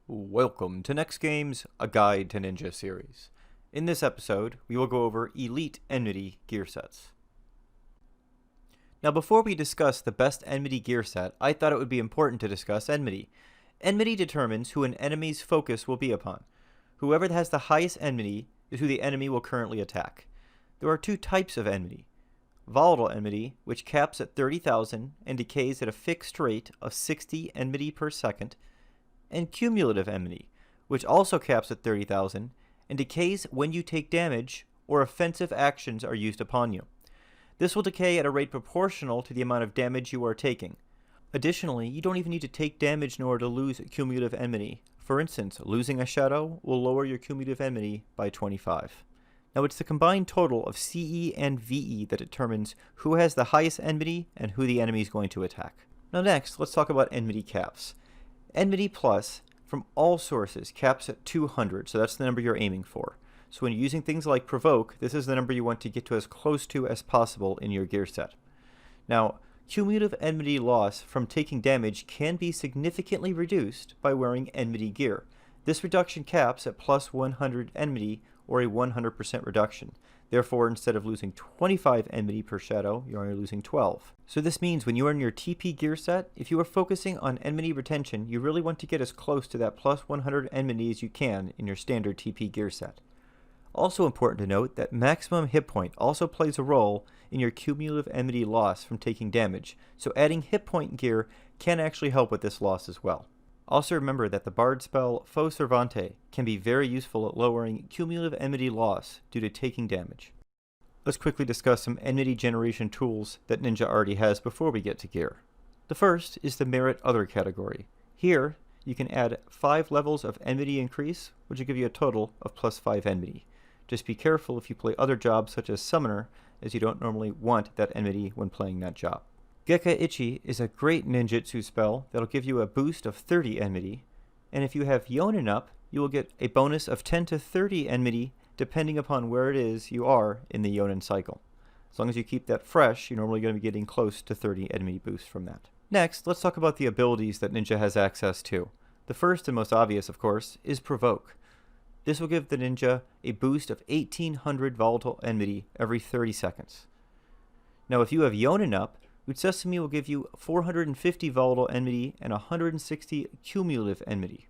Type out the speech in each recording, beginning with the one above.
Welcome to NEXTGames, a guide to ninja series. In this episode, we will go over Elite Enmity Gearsets. Now before we discuss the best Enmity Gearset, I thought it would be important to discuss Enmity. Enmity determines who an enemy's focus will be upon. Whoever has the highest Enmity is who the enemy will currently attack. There are two types of Enmity. Volatile Enmity, which caps at 30,000 and decays at a fixed rate of 60 Enmity per second, and Cumulative Enmity, which also caps at 30,000 and decays when you take damage or offensive actions are used upon you. This will decay at a rate proportional to the amount of damage you are taking. Additionally, you don't even need to take damage in order to lose Cumulative Enmity. For instance, losing a shadow will lower your Cumulative Enmity by 25. Now it's the combined total of CE and VE that determines who has the highest Enmity and who the enemy is going to attack. Now next, let's talk about Enmity caps. Enmity Plus, from all sources, caps at 200, so that's the number you're aiming for. So when you're using things like Provoke, this is the number you want to get to as close to as possible in your gear set. Now, cumulative Enmity loss from taking damage can be significantly reduced by wearing Enmity gear. This reduction caps at plus 100 Enmity, or a 100% reduction. Therefore, instead of losing 25 Enmity per shadow, you're only losing 12. So this means when you are in your TP gear set, if you are focusing on Enmity retention, you really want to get as close to that plus 100 Enmity as you can in your standard TP gear set. Also important to note that maximum hit point also plays a role in your cumulative Enmity loss from taking damage, so adding hit point gear can actually help with this loss as well. Also remember that the Bard spell Faux Servante can be very useful at lowering cumulative Enmity loss due to taking damage. Let's quickly discuss some Enmity generation tools that Ninja already has before we get to gear. The first is the Merit Other category. Here, you can add 5 levels of Enmity increase, which will give you a total of plus 5 Enmity. Just be careful if you play other jobs such as Summoner, as you don't normally want that Enmity when playing that job. Gekka Ichi is a great ninjutsu spell that'll give you a boost of 30 Enmity, and if you have Yonin up, you will get a bonus of 10 to 30 Enmity depending upon where it is you are in the Yonin cycle. As long as you keep that fresh, you're normally going to be getting close to 30 Enmity boost from that. Next, let's talk about the abilities that Ninja has access to. The first and most obvious, of course, is Provoke. This will give the Ninja a boost of 1800 volatile Enmity every 30 seconds. Now if you have Yonin up, Utsesumi will give you 450 volatile Enmity and 160 cumulative Enmity.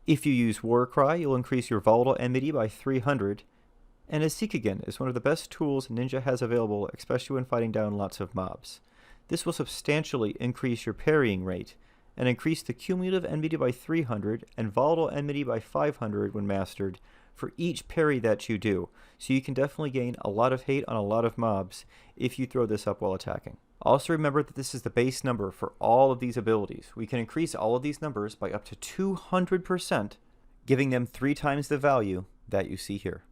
If you use Warcry, you'll increase your volatile Enmity by 300, and Asikagen is one of the best tools Ninja has available, especially when fighting down lots of mobs. This will substantially increase your parrying rate, and increase the cumulative Enmity by 300 and volatile Enmity by 500 when mastered for each parry that you do, so you can definitely gain a lot of hate on a lot of mobs if you throw this up while attacking. Also remember that this is the base number for all of these abilities. We can increase all of these numbers by up to 200%, giving them 3 times the value that you see here.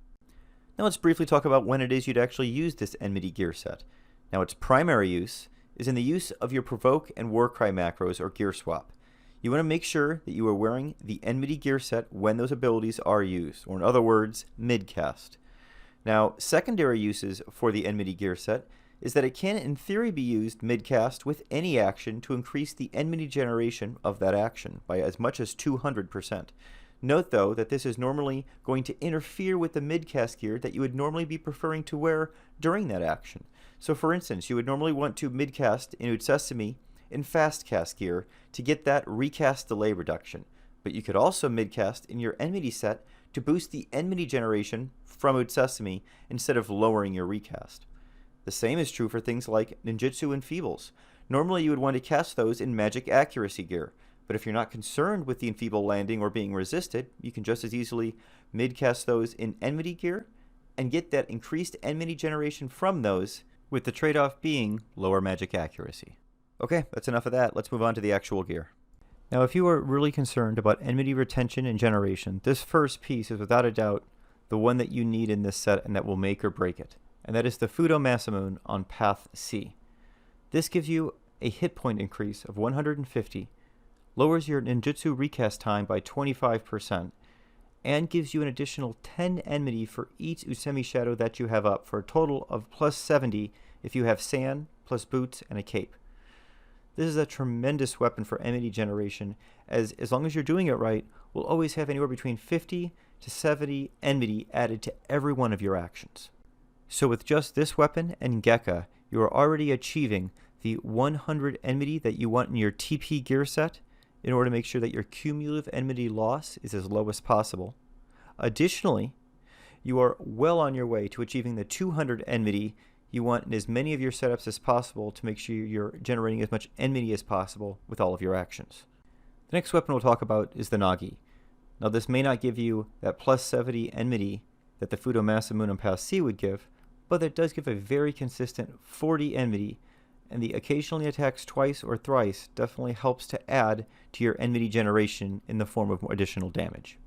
Now let's briefly talk about when it is you'd actually use this Enmity gear set. Now its primary use is in the use of your Provoke and Warcry macros or gear swap. You want to make sure that you are wearing the Enmity gear set when those abilities are used, or in other words, mid-cast. Now, secondary uses for the Enmity gear set is that it can in theory be used mid-cast with any action to increase the Enmity generation of that action by as much as 200%. Note though that this is normally going to interfere with the mid-cast gear that you would normally be preferring to wear during that action. So for instance, you would normally want to mid-cast in Utsesumi in fast cast gear to get that recast delay reduction. But you could also mid-cast in your Enmity set to boost the Enmity generation from Utsesumi instead of lowering your recast. The same is true for things like ninjutsu and feebles. Normally you would want to cast those in magic accuracy gear, but if you're not concerned with the enfeeble landing or being resisted, you can just as easily mid-cast those in Enmity gear and get that increased Enmity generation from those, with the trade-off being lower magic accuracy. Okay, that's enough of that. Let's move on to the actual gear. Now if you are really concerned about Enmity retention and generation, this first piece is without a doubt the one that you need in this set and that will make or break it. And that is the Fudo Masamune on Path C. This gives you a hit point increase of 150, lowers your ninjutsu recast time by 25%, and gives you an additional 10 Enmity for each Usemi Shadow that you have up, for a total of plus 70 if you have San, plus boots, and a cape. This is a tremendous weapon for enmity generation, as long as you're doing it right, will always have anywhere between 50 to 70 enmity added to every one of your actions. So with just this weapon and Gekka, you are already achieving the 100 enmity that you want in your TP gear set in order to make sure that your cumulative enmity loss is as low as possible. Additionally, you are well on your way to achieving the 200 enmity you want in as many of your setups as possible to make sure you're generating as much enmity as possible with all of your actions. The next weapon we'll talk about is the Nagi. Now this may not give you that plus 70 enmity that the Fudo Masamune Pass C would give, but it does give a very consistent 40 enmity, and the occasionally attacks twice or thrice definitely helps to add to your enmity generation in the form of additional damage.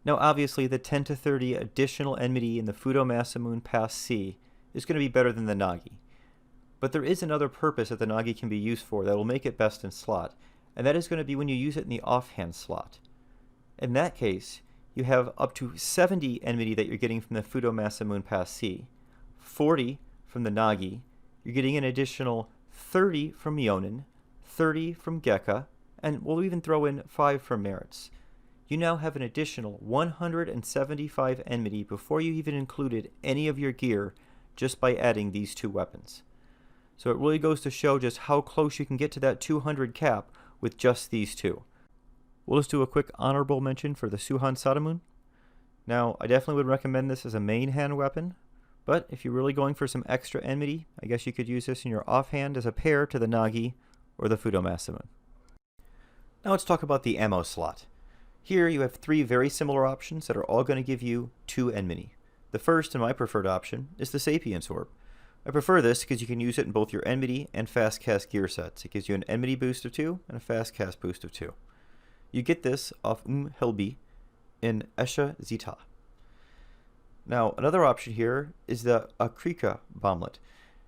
Now obviously the 10 to 30 additional enmity in the Fudo Masamune Pass C is going to be better than the Nagi. But there is another purpose that the Nagi can be used for that will make it best in slot, and that is going to be when you use it in the offhand slot. In that case, you have up to 70 enmity that you're getting from the Fudo Masamune Pass C, 40 from the Nagi, you're getting an additional 30 from Yonin, 30 from Gekka, and we'll even throw in 5 from Merits. You now have an additional 175 enmity before you even included any of your gear just by adding these two weapons. So it really goes to show just how close you can get to that 200 cap with just these two. We'll just do a quick honorable mention for the Suhan Sadamun. Now, I definitely would recommend this as a main hand weapon, but if you're really going for some extra enmity, I guess you could use this in your offhand as a pair to the Nagi or the Fudo Masamune. Now let's talk about the ammo slot. Here you have 3 very similar options that are all going to give you 2 enmity. The first and my preferred option is the Sapience Orb. I prefer this because you can use it in both your enmity and fast cast gear sets. It gives you an enmity boost of 2 and a fast cast boost of 2. You get this off Helbi in Esha Zita. Now another option here is the Akrika Bomblet.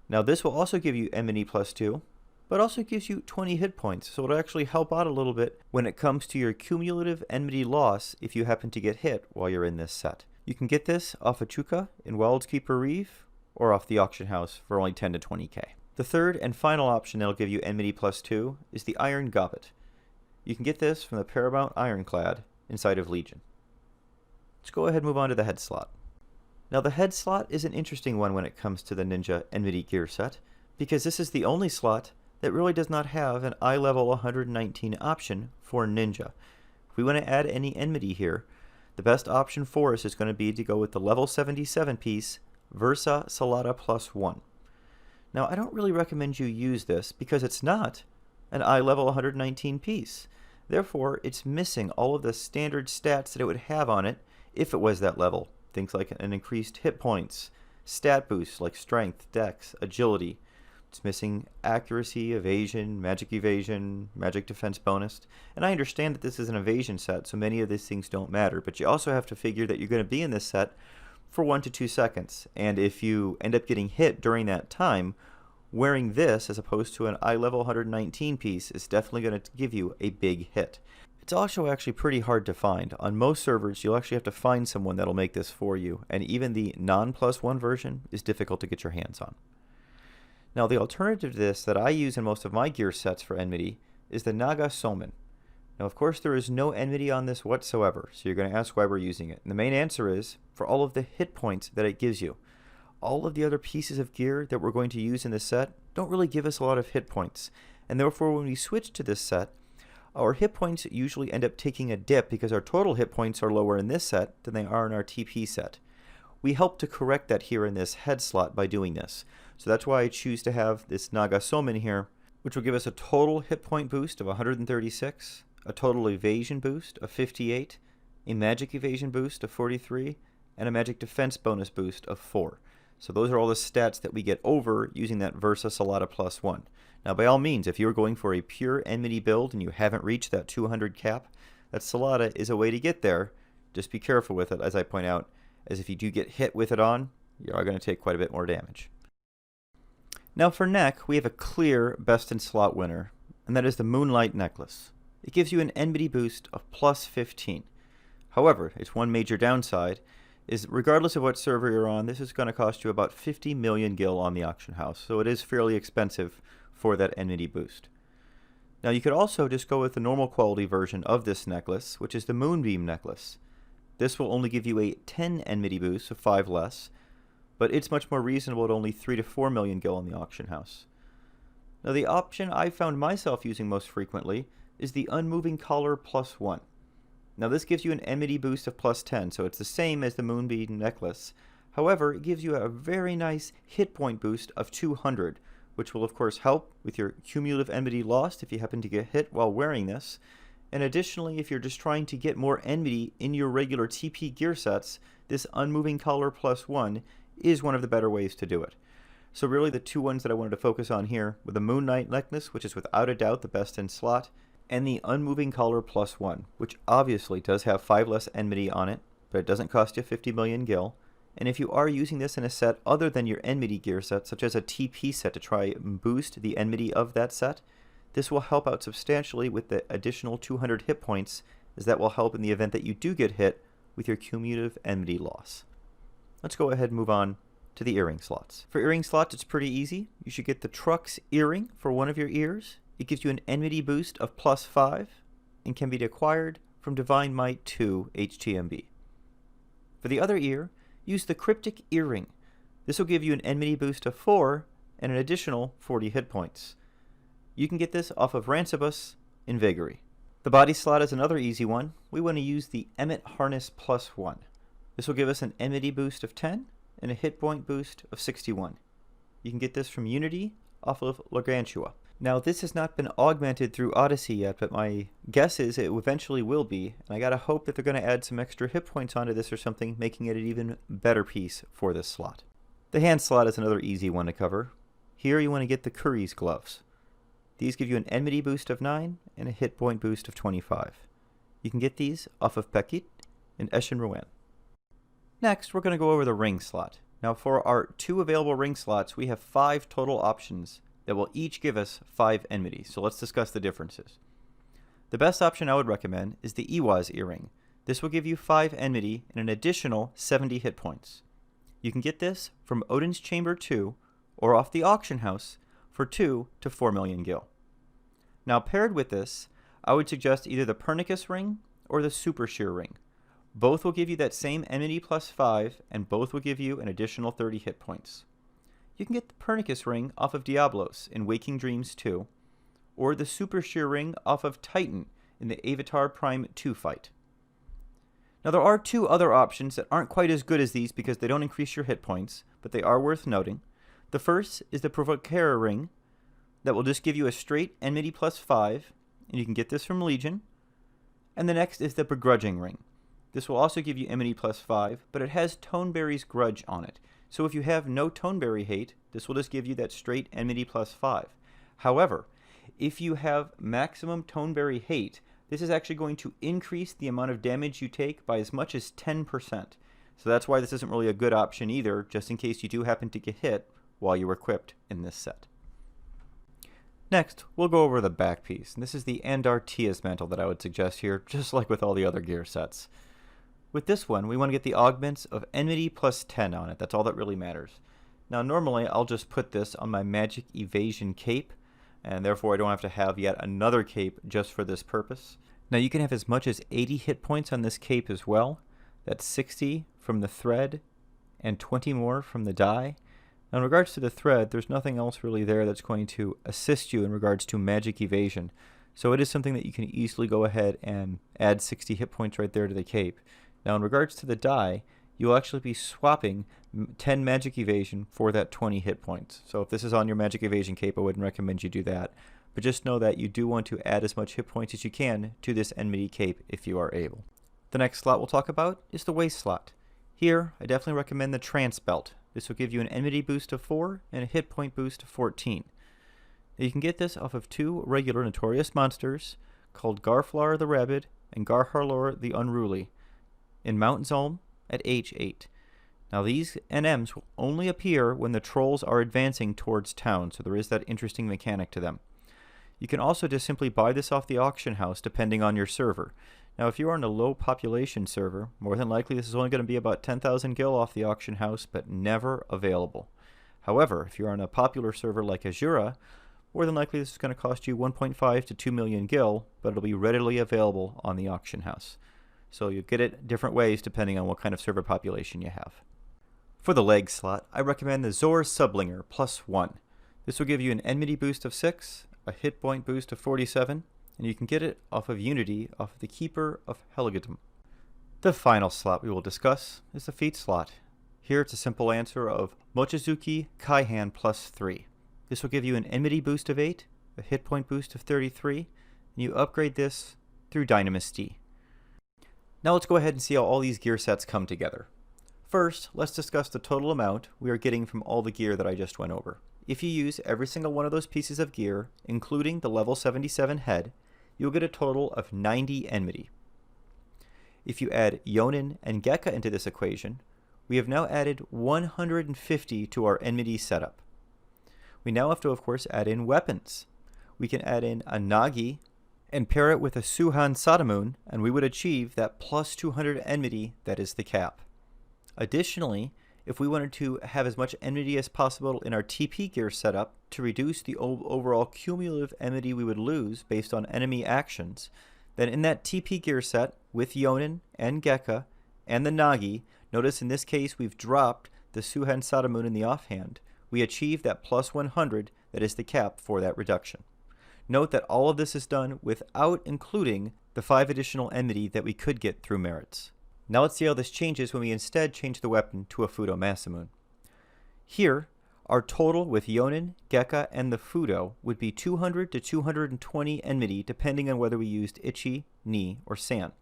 Now this will also give you enmity plus 2, but also gives you 20 hit points, so it'll actually help out a little bit when it comes to your cumulative enmity loss if you happen to get hit while you're in this set. You can get this off a Chuka in Wild's Keeper Reef or off the auction house for only 10 to 20k. The third and final option that'll give you enmity plus 2 is the Iron Goblet. You can get this from the Paramount Ironclad inside of Legion. Let's go ahead and move on to the head slot. Now the head slot is an interesting one when it comes to the Ninja Enmity gear set, because this is the only slot that really does not have an eye level 119 option for Ninja. If we want to add any enmity here, the best option for us is going to be to go with the level 77 piece Versa Salata plus 1. Now I don't really recommend you use this because it's not an eye level 119 piece. Therefore, it's missing all of the standard stats that it would have on it if it was that level. Things like an increased hit points, stat boosts like strength, dex, agility. It's missing accuracy, evasion, magic defense bonus. And I understand that this is an evasion set, so many of these things don't matter, but you also have to figure that you're going to be in this set for 1 to 2 seconds. And if you end up getting hit during that time, wearing this as opposed to an eye level 119 piece is definitely going to give you a big hit. It's also actually pretty hard to find. On most servers, you'll actually have to find someone that'll make this for you, and even the non-+1 version is difficult to get your hands on. Now the alternative to this that I use in most of my gear sets for enmity is the Naga Somen. Now of course there is no enmity on this whatsoever, so you're going to ask why we're using it. And the main answer is for all of the hit points that it gives you. All of the other pieces of gear that we're going to use in this set don't really give us a lot of hit points, and therefore when we switch to this set, our hit points usually end up taking a dip because our total hit points are lower in this set than they are in our TP set. We help to correct that here in this head slot by doing this. So that's why I choose to have this Naga Somen here, which will give us a total hit point boost of 136, a total evasion boost of 58, a magic evasion boost of 43, and a magic defense bonus boost of 4. So those are all the stats that we get over using that Versa Salata plus 1. Now by all means, if you're going for a pure enmity build and you haven't reached that 200 cap, that Salata is a way to get there. Just be careful with it, as I point out, as if you do get hit with it on, you are going to take quite a bit more damage. Now for neck, we have a clear best in slot winner, and that is the Moonlight Necklace. It gives you an enmity boost of plus 15. However, its one major downside is regardless of what server you're on, this is going to cost you about 50 million gil on the auction house, so it is fairly expensive for that enmity boost. Now you could also just go with the normal quality version of this necklace, which is the Moonbeam necklace. This will only give you a 10 enmity boost, so 5 less, but it's much more reasonable at only 3 to 4 million gil in the auction house. Now the option I found myself using most frequently is the Unmoving Collar +1. Now this gives you an enmity boost of +10, so it's the same as the Moonbeam necklace. However, it gives you a very nice hit point boost of 200, which will of course help with your cumulative enmity lost if you happen to get hit while wearing this. And additionally, if you're just trying to get more enmity in your regular TP gear sets, this Unmoving Collar +1 is one of the better ways to do it. So really the two ones that I wanted to focus on here were the Moon Knight necklace, which is without a doubt the best in slot, and the Unmoving Collar +1, which obviously does have 5 less enmity on it, but it doesn't cost you 50 million gil. And if you are using this in a set other than your enmity gear set, such as a TP set to try and boost the enmity of that set, this will help out substantially with the additional 200 hit points, as that will help in the event that you do get hit with your cumulative enmity loss. Let's go ahead and move on to the earring slots. For earring slots, it's pretty easy. You should get the Trucks earring for one of your ears. It gives you an enmity boost of +5 and can be acquired from Divine Might 2 HTMB. For the other ear, use the Cryptic earring. This will give you an enmity boost of 4 and an additional 40 hit points. You can get this off of Rancibus in Vagary. The body slot is another easy one. We want to use the Emmet Harness +1. This will give us an enmity boost of 10 and a hit point boost of 61. You can get this from Unity off of Gargantua. Now this has not been augmented through Odyssey yet, but my guess is it eventually will be, and I gotta hope that they're going to add some extra hit points onto this or something, making it an even better piece for this slot. The hand slot is another easy one to cover. Here you want to get the Curry's gloves. These give you an enmity boost of 9 and a hit point boost of 25. You can get these off of Pekit and Eshin Rouen. Next, we're going to go over the ring slot. Now for our 2 available ring slots, we have 5 total options that will each give us 5 enmity. So let's discuss the differences. The best option I would recommend is the Iwaz earring. This will give you 5 enmity and an additional 70 hit points. You can get this from Odin's Chamber 2 or off the auction house for 2 to 4 million gil. Now paired with this, I would suggest either the Pernicus ring or the Super Shear ring. Both will give you that same enmity +5, and both will give you an additional 30 hit points. You can get the Pernicus ring off of Diablos in Waking Dreams 2, or the Super Shear ring off of Titan in the Avatar Prime 2 fight. Now there are 2 other options that aren't quite as good as these because they don't increase your hit points, but they are worth noting. The first is the Provocateur ring that will just give you a straight enmity +5, and you can get this from Legion. And the next is the Begrudging ring. This will also give you enmity +5, but it has Toneberry's Grudge on it. So if you have no Toneberry hate, this will just give you that straight enmity +5. However, if you have maximum Toneberry hate, this is actually going to increase the amount of damage you take by as much as 10%. So that's why this isn't really a good option either, just in case you do happen to get hit while you're equipped in this set. Next, we'll go over the back piece. And this is the Andartia's mantle that I would suggest here, just like with all the other gear sets. With this one, we want to get the augments of enmity +10 on it. That's all that really matters. Now normally I'll just put this on my magic evasion cape, and therefore I don't have to have yet another cape just for this purpose. Now you can have as much as 80 hit points on this cape as well. That's 60 from the thread and 20 more from the dye. Now in regards to the thread, there's nothing else really there that's going to assist you in regards to magic evasion. So it is something that you can easily go ahead and add 60 hit points right there to the cape. Now in regards to the dye, you'll actually be swapping 10 magic evasion for that 20 hit points. So if this is on your magic evasion cape, I wouldn't recommend you do that. But just know that you do want to add as much hit points as you can to this enmity cape if you are able. The next slot we'll talk about is the waist slot. Here, I definitely recommend the Trance Belt. This will give you an enmity boost of 4 and a hit point boost of 14. Now you can get this off of 2 regular notorious monsters called Garflar the Rabid and Garharlor the Unruly in Mount Zolm at age 8. Now these NMs will only appear when the trolls are advancing towards town, so there is that interesting mechanic to them. You can also just simply buy this off the auction house depending on your server. Now if you are on a low population server, more than likely this is only going to be about 10,000 gil off the auction house, but never available. However, if you're on a popular server like Azura, more than likely this is going to cost you 1.5 to 2 million gil, but it'll be readily available on the auction house. So you get it different ways depending on what kind of server population you have. For the leg slot, I recommend the Zor Sublinger +1. This will give you an enmity boost of 6, a hit point boost of 47, and you can get it off of Unity off of the Keeper of Helgetum. The final slot we will discuss is the feat slot. Here it's a simple answer of Mochizuki Kaihan +3. This will give you an enmity boost of 8, a hit point boost of 33, and you upgrade this through Dynamisty. Now let's go ahead and see how all these gear sets come together. First, let's discuss the total amount we are getting from all the gear that I just went over. If you use every single one of those pieces of gear, including the level 77 head, you'll get a total of 90 enmity. If you add Yonin and Gekka into this equation, we have now added 150 to our enmity setup. We now have to, of course, add in weapons. We can add in a Nagi and pair it with a Suhan Sadamun, and we would achieve that plus 200 enmity that is the cap. Additionally, if we wanted to have as much enmity as possible in our TP gear setup to reduce the overall cumulative enmity we would lose based on enemy actions, then in that TP gear set with Yonin and Gekka and the Nagi, notice in this case we've dropped the Suhan Sadamun in the offhand, we achieve that plus 100 that is the cap for that reduction. Note that all of this is done without including the 5 additional enmity that we could get through merits. Now let's see how this changes when we instead change the weapon to a Fudo Masamune. Here, our total with Yonin, Gekka, and the Fudo would be 200 to 220 enmity depending on whether we used Ichi, Ni, or San.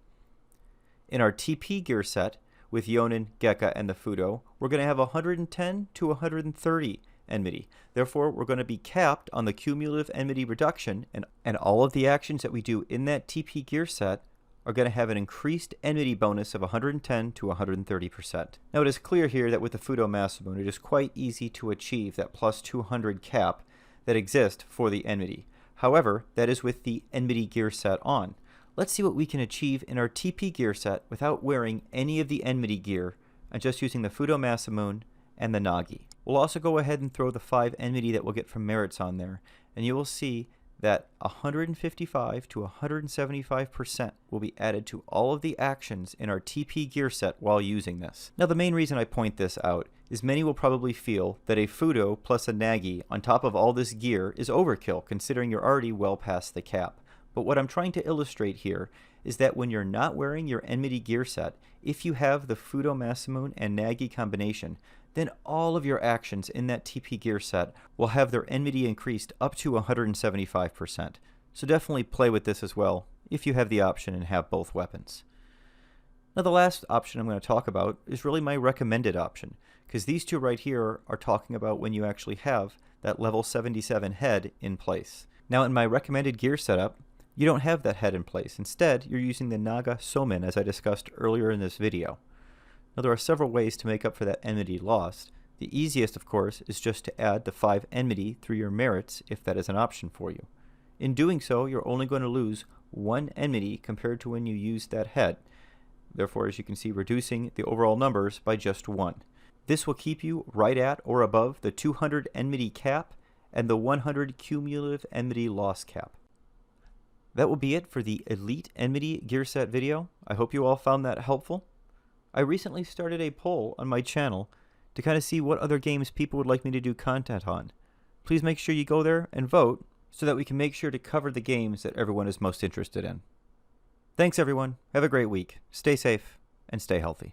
In our TP gear set, with Yonin, Gekka, and the Fudo, we're going to have 110 to 130 enmity. Therefore, we're going to be capped on the cumulative enmity reduction, and all of the actions that we do in that TP gear set are going to have an increased enmity bonus of 110 to 130%. Now it is clear here that with the Fudo Masamune, it is quite easy to achieve that plus 200 cap that exists for the enmity. However, that is with the enmity gear set on. Let's see what we can achieve in our TP gear set without wearing any of the enmity gear and just using the Fudo Masamune and the Nagi. We'll also go ahead and throw the 5 enmity that we'll get from merits on there, and you will see that 155 to 175% will be added to all of the actions in our TP gear set while using this. Now the main reason I point this out is many will probably feel that a Fudo plus a Nagi on top of all this gear is overkill considering you're already well past the cap. But what I'm trying to illustrate here is that when you're not wearing your enmity gear set, if you have the Fudo Masamune and Nagi combination, then all of your actions in that TP gear set will have their enmity increased up to 175%. So definitely play with this as well if you have the option and have both weapons. Now the last option I'm going to talk about is really my recommended option, because these two right here are talking about when you actually have that level 77 head in place. Now in my recommended gear setup, you don't have that head in place. Instead, you're using the Naga Somin as I discussed earlier in this video. Now there are several ways to make up for that enmity lost. The easiest, of course, is just to add the 5 enmity through your merits if that is an option for you. In doing so, you're only going to lose 1 enmity compared to when you used that head. Therefore, as you can see, reducing the overall numbers by just 1. This will keep you right at or above the 200 enmity cap and the 100 cumulative enmity loss cap. That will be it for the Elite Enmity Gearset video. I hope you all found that helpful. I recently started a poll on my channel to kind of see what other games people would like me to do content on. Please make sure you go there and vote so that we can make sure to cover the games that everyone is most interested in. Thanks everyone. Have a great week. Stay safe and stay healthy.